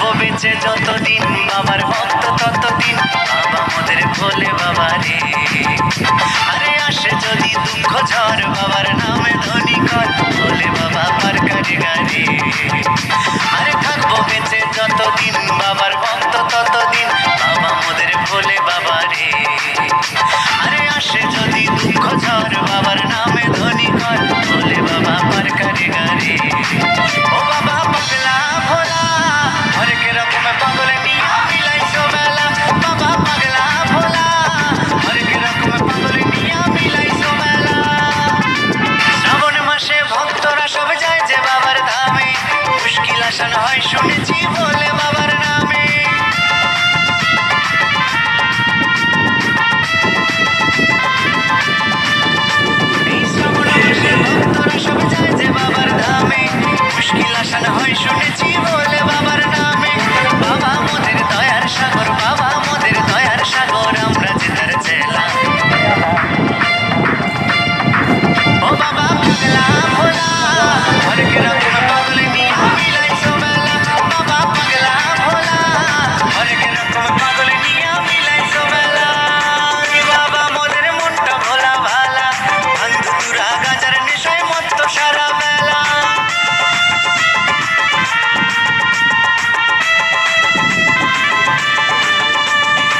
থাকবো বেঁচে যতদিন বাবার ভক্ত ততদিন বাবা মোদের ভোলে বাবা রে। আরে আসে যদি দুঃখ ঝড় বাবার নামে ধ্বনি কর ভোলে বাবা পার কারে গারে। আরে থাকবো বেঁচে যতদিন বাবার ভক্ত ততদিন বাবা মোদের ভোলে বাবা রে। আরে আসে যদি দুঃখ ঝড় বাবার নামে ধ্বনি কর ভোলে বাবা পার কারে গারে। ও বাবা পাগলা ভোলা হরেক রকম পাগল নিয়া মিলাইছো বেলা। বাবা পাগলা ভোলা হরেক রকম পাগল নিয়া মিলাইছো বেলা। শ্রাবণ মাসে ভক্তরা সব যায় যে বাবার ধামে মুশকিল আসান হয় শুনেছি ভোলে বাবার নামে। এই শ্রাবণ মাসে ভক্তরা সব যায় যে বাবার ধামে মুশকিল আসান হয় শুনেছি ভোলে বাবার নামে। বাবা মোদের দয়ার সাগর বাবা মোদের দয়ার সাগর আমরা যে তার চেলা। ও বাবা পাগলা ভোলা হরেক রকম পাগল নিয়া মিলাইছো বেলা। বাবা পাগলা ভোলা হরেক রকম পাগল নিয়া মিলাইছো বেলা। বাবা মোদের মনটা ভোলা ভালা ভাঙ ধুতুরা গাজার নেশায় মত্ত সারা বেলা।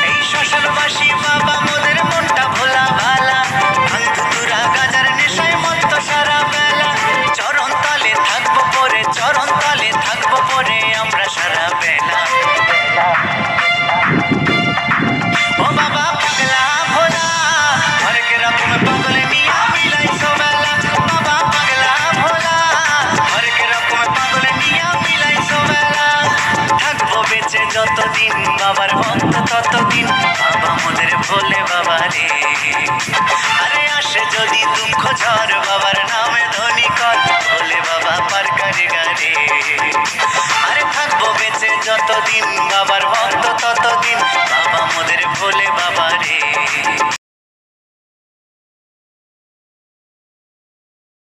এই শ্মশানবাসী বাবা মোদের মনটা ভোলা ভালা ভাঙ ধুতুরা গাজার নেশায় মত্ত সারা বেলা। চরণ তলে থাকবো পরে চরণ তলে থাকবো পরে আমরা সারা বেলা। ও বাবা পাগলা ভোলা হরেক রকম পাগল নিয়া মিলাইছো বেলা। বাবা পাগলা ভোলা হরেক রকম পাগল নিয়া মিলাইছো বেলা। থাকবো বেঁচে যতদিন বাবার ভক্ত ততদিন বাবা মোদের ভোলে বাবা রে। আরে আসে যদি দুঃখ ঝড় বাবার নামে ধ্বনি